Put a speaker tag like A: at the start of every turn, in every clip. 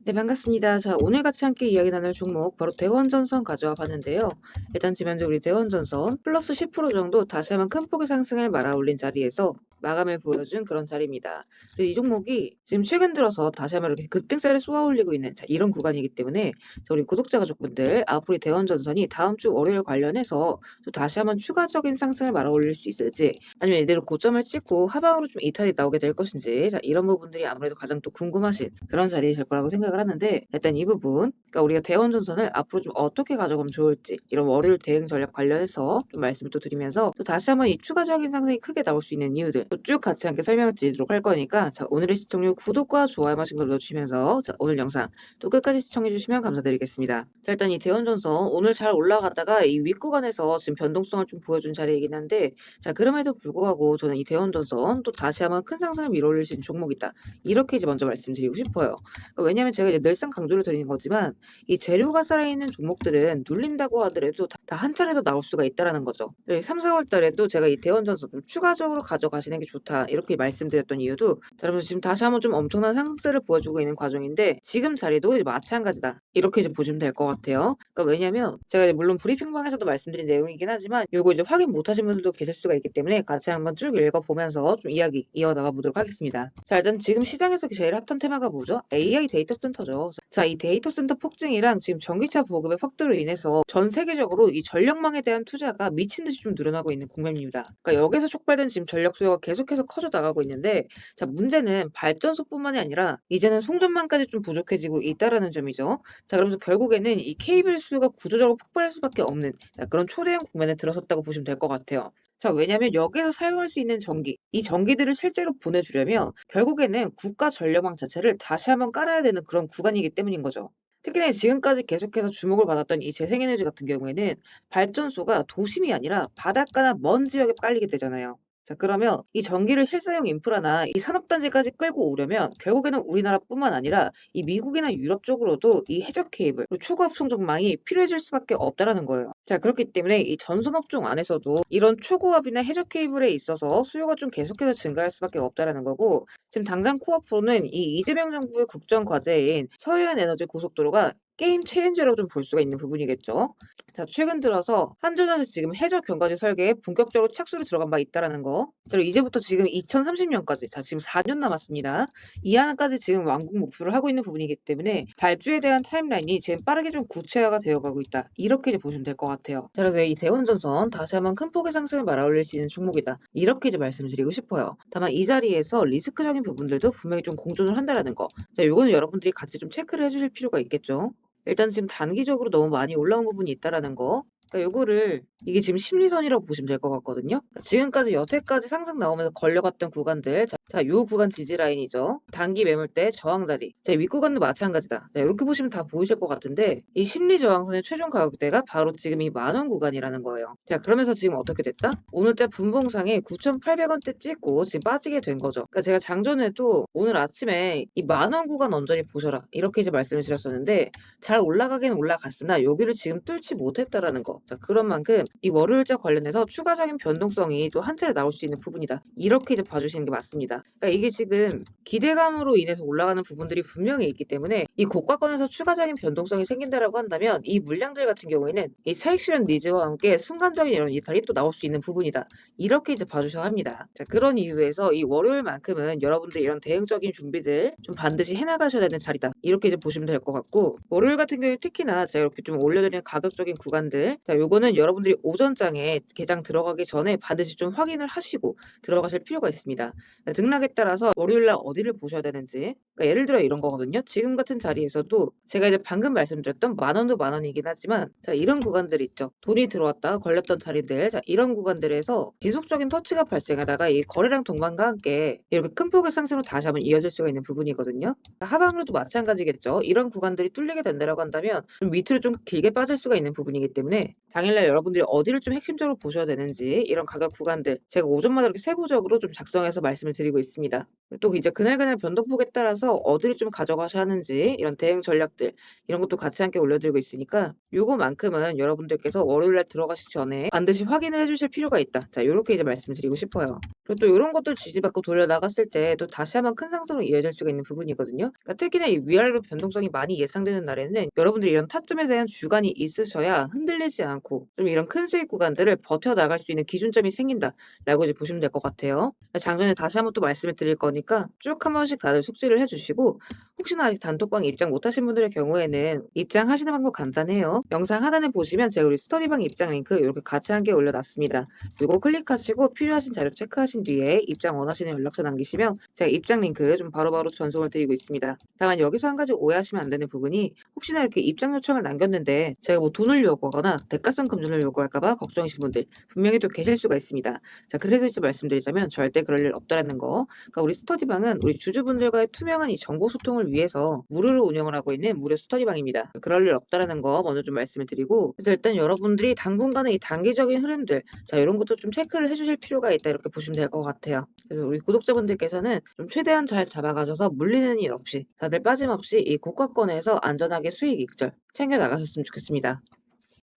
A: 네, 반갑습니다. 자, 오늘 같이 함께 이야기 나눌 종목 바로 대원전선 가져와 봤는데요. 일단 지면적으로 우리 대원전선 플러스 10% 정도 다시 한번 큰 폭의 상승을 말아올린 자리에서 마감을 보여준 그런 자리입니다. 그리고 이 종목이 지금 최근 들어서 다시 한번 이렇게 급등세를 쏘아올리고 있는 이런 구간이기 때문에 우리 구독자 가족분들 앞으로 이 대원전선이 다음 주 월요일 관련해서 또 다시 한번 추가적인 상승을 말아올릴 수 있을지, 아니면 이대로 고점을 찍고 하방으로 좀 이탈이 나오게 될 것인지, 이런 부분들이 아무래도 가장 또 궁금하신 그런 자리이실 거라고 생각을 하는데, 일단 이 부분, 그러니까 우리가 대원전선을 앞으로 좀 어떻게 가져가면 좋을지, 이런 월요일 대응 전략 관련해서 좀 말씀을 또 드리면서, 또 다시 한번 이 추가적인 상승이 크게 나올 수 있는 이유들 또 쭉 같이 함께 설명을 드리도록 할 거니까, 오늘의 시청률 구독과 좋아요 하신 걸 넣어주시면서, 오늘 영상 또 끝까지 시청해 주시면 감사드리겠습니다. 일단 이 대원전선 오늘 잘 올라갔다가 이 윗구간에서 지금 변동성을 좀 보여준 자리이긴 한데, 그럼에도 불구하고 저는 이 대원전선 또 다시 한번 큰 상승을 밀어올릴 수 있는 종목이다, 이렇게 이제 먼저 말씀드리고 싶어요. 왜냐면 제가 이제 늘상 강조를 드리는 거지만, 이 재료가 살아있는 종목들은 눌린다고 하더라도 다 한 차례도 나올 수가 있다라는 거죠. 3, 4월 달에도 제가 이 대원전선 좀 추가적으로 가져가시는 게 좋다, 이렇게 말씀드렸던 이유도, 자, 여러분 지금 다시 한번 좀 엄청난 상승세를 보여주고 있는 과정인데, 지금 자리도 이제 마찬가지다, 이렇게 이제 보시면 될 것 같아요. 왜냐면 제가 이제 물론 브리핑방에서도 말씀드린 내용이긴 하지만, 요거 이제 확인 못 하신 분들도 계실 수가 있기 때문에 같이 한번 쭉 읽어보면서 좀 이야기 이어나가 보도록 하겠습니다. 자, 일단 지금 시장에서 제일 핫한 테마가 뭐죠? AI 데이터 센터죠. 자, 이 데이터 센터 폭증이랑 지금 전기차 보급의 확대로 인해서 전 세계적으로 이 전력망에 대한 투자가 미친 듯이 좀 늘어나고 있는 국면입니다. 여기서 촉발된 지금 전력 수요가 계속해서 커져 나가고 있는데, 자, 문제는 발전소뿐만이 아니라 이제는 송전망까지 좀 부족해지고 있다라는 점이죠. 자, 그러면서 결국에는 이 케이블 수요가 구조적으로 폭발할 수밖에 없는, 그런 초대형 국면에 들어섰다고 보시면 될 것 같아요. 자, 왜냐면 여기에서 사용할 수 있는 전기, 이 전기들을 실제로 보내주려면 결국에는 국가 전력망 자체를 다시 한번 깔아야 되는 그런 구간이기 때문인 거죠. 특히나 지금까지 계속해서 주목을 받았던 이 재생에너지 같은 경우에는 발전소가 도심이 아니라 바닷가나 먼 지역에 깔리게 되잖아요. 자, 그러면 이 전기를 실사용 인프라나 이 산업단지까지 끌고 오려면 결국에는 우리나라뿐만 아니라 이 미국이나 유럽 쪽으로도 이 해적 케이블, 그리고 초고압 송전망이 필요해질 수밖에 없다라는 거예요. 자, 그렇기 때문에 이 전선업종 안에서도 이런 초고압이나 해적 케이블에 있어서 수요가 좀 계속해서 증가할 수밖에 없다라는 거고, 지금 당장 코앞으로는 이 이재명 정부의 국정 과제인 서해안 에너지 고속도로가 게임 체인저라고 좀 볼 수가 있는 부분이겠죠. 자, 최근 들어서 한전에서 지금 해저 경과지 설계에 본격적으로 착수를 들어간 바 있다라는 거. 그리고 이제부터 지금 2030년까지, 자, 지금 4년 남았습니다. 이 안까지 지금 완공 목표를 하고 있는 부분이기 때문에 발주에 대한 타임라인이 지금 빠르게 좀 구체화가 되어가고 있다, 이렇게 이제 보시면 될 것 같아요. 자, 그래서 이 대원전선 다시 한번 큰 폭의 상승을 말아올릴 수 있는 종목이다, 이렇게 이제 말씀드리고 싶어요. 다만 이 자리에서 리스크적인 부분들도 분명히 좀 공존을 한다라는 거. 자, 요거는 여러분들이 같이 좀 체크를 해주실 필요가 있겠죠. 일단 지금 단기적으로 너무 많이 올라온 부분이 있다라는 거. 요거를 이게 지금 심리선이라고 보시면 될 것 같거든요. 지금까지 여태까지 상승 나오면서 걸려갔던 구간들, 요 구간 지지 라인이죠. 단기 매물대 저항 자리. 자, 윗구간도 마찬가지다. 자, 이렇게 보시면 다 보이실 것 같은데, 이 심리 저항선의 최종 가격대가 바로 지금 이 만원 구간이라는 거예요. 자, 그러면서 지금 어떻게 됐다? 오늘자 분봉상에 9,800원대 찍고 지금 빠지게 된 거죠. 제가 장전에도 오늘 아침에 이 만원 구간 언저리 보셔라, 이렇게 이제 말씀을 드렸었는데, 잘 올라가긴 올라갔으나 여기를 지금 뚫지 못했다라는 거. 자, 그런 만큼 이 월요일자 관련해서 추가적인 변동성이 또 한 차례 나올 수 있는 부분이다, 이렇게 이제 봐주시는 게 맞습니다. 이게 지금 기대감으로 인해서 올라가는 부분들이 분명히 있기 때문에, 이 고가권에서 추가적인 변동성이 생긴다라고 한다면 이 물량들 같은 경우에는 이 차익 실현 니즈와 함께 순간적인 이런 이탈이 또 나올 수 있는 부분이다, 이렇게 이제 봐주셔야 합니다. 자, 그런 이유에서 이 월요일만큼은 여러분들이 이런 대응적인 준비들 좀 반드시 해나가셔야 되는 자리다, 이렇게 이제 보시면 될 것 같고, 월요일 같은 경우에 특히나 제가 이렇게 좀 올려드리는 가격적인 구간들, 자, 요거는 여러분들이 오전장에 개장 들어가기 전에 반드시 좀 확인을 하시고 들어가실 필요가 있습니다. 등락에 따라서 월요일날 어디를 보셔야 되는지, 예를 들어 이런 거거든요. 지금 같은 자리에서도 제가 이제 방금 말씀드렸던 만원도 만원이긴 하지만, 자, 이런 구간들 있죠. 돈이 들어왔다가 걸렸던 자리들, 자, 이런 구간들에서 지속적인 터치가 발생하다가 이 거래량 동반과 함께 이렇게 큰 폭의 상승으로 다시 한번 이어질 수가 있는 부분이거든요. 하방으로도 마찬가지겠죠. 이런 구간들이 뚫리게 된다라고 한다면 좀 밑으로 좀 길게 빠질 수가 있는 부분이기 때문에, 당일날 여러분들이 어디를 좀 핵심적으로 보셔야 되는지, 이런 가격 구간들 제가 오전마다 이렇게 세부적으로 좀 작성해서 말씀을 드리고 있습니다. 또 이제 그날그날 변동폭에 따라서 어디를 좀 가져가셔야 하는지, 이런 대응 전략들, 이런 것도 같이 함께 올려드리고 있으니까 요거만큼은 여러분들께서 월요일날 들어가시기 전에 반드시 확인을 해주실 필요가 있다. 자, 요렇게 이제 말씀드리고 싶어요. 그리고 또 요런 것들 지지받고 돌려나갔을 때 또 다시 한번 큰 상승으로 이어질 수가 있는 부분이거든요. 그러니까 특히나 이 위아래로 변동성이 많이 예상되는 날에는 여러분들이 이런 타점에 대한 주관이 있으셔야 흔들리지 않고 좀 이런 큰 수익 구간들을 버텨나갈 수 있는 기준점이 생긴다라고 이제 보시면 될 것 같아요. 장전에 다시 한번 또 말씀을 드릴 거니까 쭉 한 번씩 다들 숙지를 해주시고, 혹시나 아직 단톡방 입장 못하신 분들의 경우에는 입장하시는 방법 간단해요. 영상 하단에 보시면 제가 우리 스터디방 입장 링크 이렇게 같이 한 개 올려놨습니다. 이거 클릭하시고 필요하신 자료 체크하신 뒤에 입장 원하시는 연락처 남기시면 제가 입장 링크 좀 바로바로 전송을 드리고 있습니다. 다만 여기서 한 가지 오해하시면 안 되는 부분이, 혹시나 이렇게 입장 요청을 남겼는데 제가 뭐 돈을 요구하거나 대가성 금전을 요구할까봐 걱정이신 분들 분명히 또 계실 수가 있습니다. 자, 그래도 이제 말씀드리자면 절대 그럴 일 없다라는 거. 그러니까 우리 스터디방은 우리 주주분들과의 투명한 이 정보 소통을 위해서 무료로 운영을 하고 있는 무료 스터디방입니다. 그럴 일 없다라는 거 먼저 좀 말씀을 드리고, 그래서 일단 여러분들이 당분간의 이 단기적인 흐름들, 자, 이런 것도 좀 체크를 해주실 필요가 있다, 이렇게 보시면 될 것 같아요. 그래서 우리 구독자분들께서는 좀 최대한 잘 잡아가셔서 물리는 일 없이 다들 빠짐없이 이 고가권에서 안전하게 수익 익절 챙겨 나가셨으면 좋겠습니다.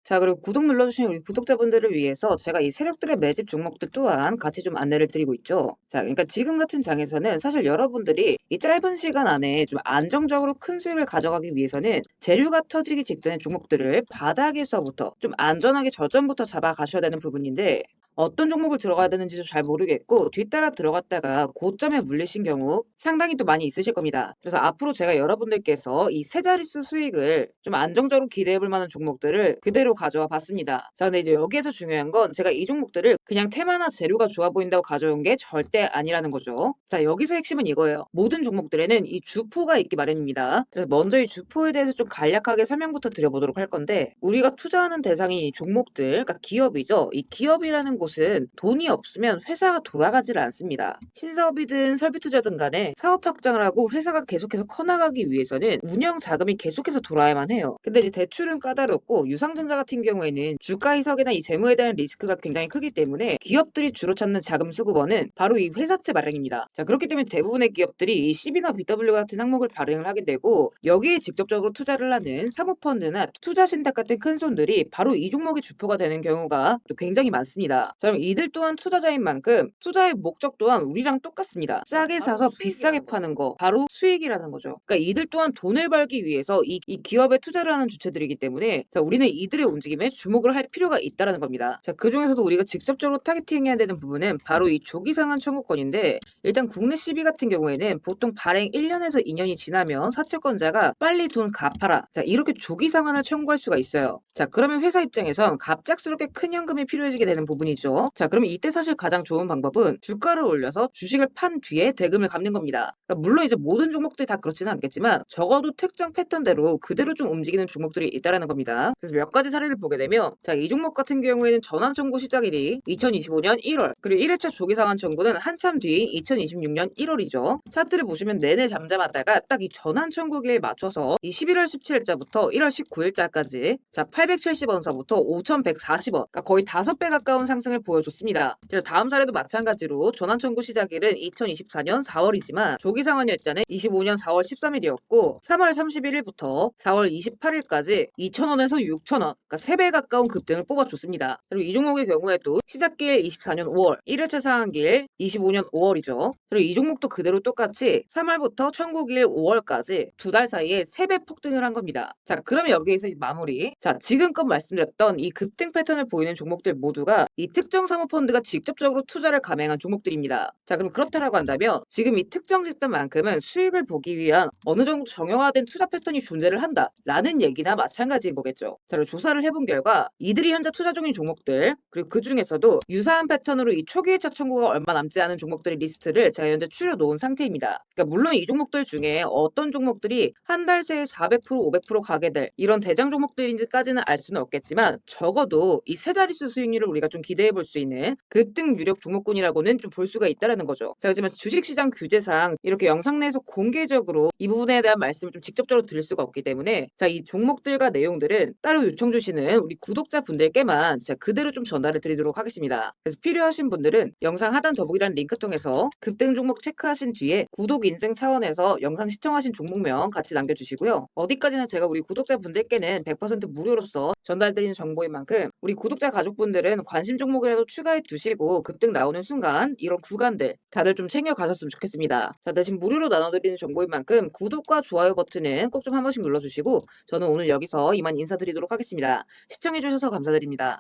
A: 자, 그리고 구독 눌러주신 우리 구독자분들을 위해서 제가 이 세력들의 매집 종목들 또한 같이 좀 안내를 드리고 있죠. 자, 그러니까 지금 같은 장에서는 사실 여러분들이 이 짧은 시간 안에 좀 안정적으로 큰 수익을 가져가기 위해서는 재료가 터지기 직전의 종목들을 바닥에서부터 좀 안전하게 저점부터 잡아가셔야 되는 부분인데, 어떤 종목을 들어가야 되는지도 잘 모르겠고 뒤따라 들어갔다가 고점에 물리신 경우 상당히 또 많이 있으실 겁니다. 그래서 앞으로 제가 여러분들께서 이 세 자릿수 수익을 좀 안정적으로 기대해 볼 만한 종목들을 그대로 가져와 봤습니다. 자, 근데 이제 여기에서 중요한 건 제가 이 종목들을 그냥 테마나 재료가 좋아 보인다고 가져온 게 절대 아니라는 거죠. 자, 여기서 핵심은 이거예요. 모든 종목들에는 이 주포가 있기 마련입니다. 그래서 먼저 이 주포에 대해서 좀 간략하게 설명부터 드려보도록 할 건데, 우리가 투자하는 대상이 이 종목들, 그러니까 기업이죠. 이 기업이라는 곳은 돈이 없으면 회사가 돌아가지를 않습니다. 신사업이든 설비투자든 간에 사업 확장을 하고 회사가 계속해서 커나가기 위해서는 운영 자금이 계속해서 돌아야만 해요. 근데 이제 대출은 까다롭고 유상증자 같은 경우에는 주가 희석이나 이 재무에 대한 리스크가 굉장히 크기 때문에 기업들이 주로 찾는 자금 수급원은 바로 이 회사채 발행입니다. 자, 그렇기 때문에 대부분의 기업들이 이 CB나 BW 같은 항목을 발행을 하게 되고, 여기에 직접적으로 투자를 하는 사모펀드나 투자신탁 같은 큰 손들이 바로 이 종목의 주포가 되는 경우가 또 굉장히 많습니다. 자, 그럼 이들 또한 투자자인 만큼 투자의 목적 또한 우리랑 똑같습니다. 싸게 사서 비싸게 파는 거, 바로 수익이라는 거죠. 그러니까 이들 또한 돈을 벌기 위해서 이 기업에 투자를 하는 주체들이기 때문에, 자, 우리는 이들의 움직임에 주목을 할 필요가 있다라는 겁니다. 자, 그 중에서도 우리가 직접적으로 타겟팅해야 되는 부분은 바로 이 조기상한 청구권인데, 일단 국내 CB 같은 경우에는 보통 발행 1년에서 2년이 지나면 사채권자가 빨리 돈 갚아라, 자, 이렇게 조기상환을 청구할 수가 있어요. 자, 그러면 회사 입장에선 갑작스럽게 큰 현금이 필요해지게 되는 부분이죠. 자, 그러면 이때 사실 가장 좋은 방법은 주가를 올려서 주식을 판 뒤에 대금을 갚는 겁니다. 그러니까 물론 이제 모든 종목들이 다 그렇지는 않겠지만 적어도 특정 패턴대로 그대로 좀 움직이는 종목들이 있다라는 겁니다. 그래서 몇 가지 사례를 보게 되면, 자, 이 종목 같은 경우에는 전환 청구 시작일이 2025년 1월, 그리고 1회차 조기 상환 청구는 한참 뒤인 2026년 1월이죠. 차트를 보시면 내내 잠잠하다가 딱 이 전환 청구기에 맞춰서 이 11월 17일자부터 1월 19일자까지 자 870원서부터 5140원, 그러니까 거의 5배 가까운 상승을 보여줬습니다. 다음 사례도 마찬가지로 전환 청구 시작일은 2024년 4월이지만 조기 상환 일자는 25년 4월 13일이었고 3월 31일부터 4월 28일까지 2,000원에서 6,000원, 그러니까 3배 가까운 급등을 뽑아줬습니다. 그리고 이 종목의 경우에도 시작길 24년 5월, 1회차 상한길 25년 5월이죠. 그리고 이 종목도 그대로 똑같이 3월부터 청구길 5월까지 2달 사이에 3배 폭등을 한 겁니다. 자, 그러면 여기에서 마무리. 자, 지금껏 말씀드렸던 이 급등 패턴을 보이는 종목들 모두가 이 특정 사모펀드가 직접적으로 투자를 감행한 종목들입니다. 자, 그럼 그렇다라고 한다면 지금 이 특정 집단만큼은 수익을 보기 위한 어느 정도 정형화된 투자 패턴이 존재를 한다라는 얘기나 마찬가지인 거겠죠. 자, 그리고 조사를 해본 결과 이들이 현재 투자 중인 종목들, 그리고 그 중에서도 유사한 패턴으로 이 초기 회차 청구가 얼마 남지 않은 종목들의 리스트를 제가 현재 추려놓은 상태입니다. 그러니까 물론 이 종목들 중에 어떤 종목들이 한 달 새에 400%, 500% 가게 될 이런 대장 종목들인지까지는 알 수는 없겠지만 적어도 이 세 자릿수 수익률을 우리가 좀 기대해 기대해 볼 수 있는 급등 유력 종목군이라고는 좀 볼 수가 있다라는 거죠. 자, 하지만 주식시장 규제상 이렇게 영상 내에서 공개적으로 이 부분에 대한 말씀을 좀 직접적으로 드릴 수가 없기 때문에 자, 이 종목들과 내용들은 따로 요청 주시는 우리 구독자분들께만 제가 그대로 좀 전달을 드리도록 하겠습니다. 그래서 필요하신 분들은 영상 하단 더보기란 링크 통해서 급등 종목 체크하신 뒤에 구독 인증 차원에서 영상 시청하신 종목명 같이 남겨주시고요. 어디까지나 제가 우리 구독자분들께는 100% 무료로서 전달드리는 정보인 만큼 우리 구독자 가족분들은 관심 종목이라도 추가해 두시고 급등 나오는 순간 이런 구간들 다들 좀 챙겨 가셨으면 좋겠습니다. 자, 대신 무료로 나눠드리는 정보인 만큼 구독과 좋아요 버튼은 꼭 좀 한 번씩 눌러주시고 저는 오늘 여기서 이만 인사드리도록 하겠습니다. 시청해주셔서 감사드립니다.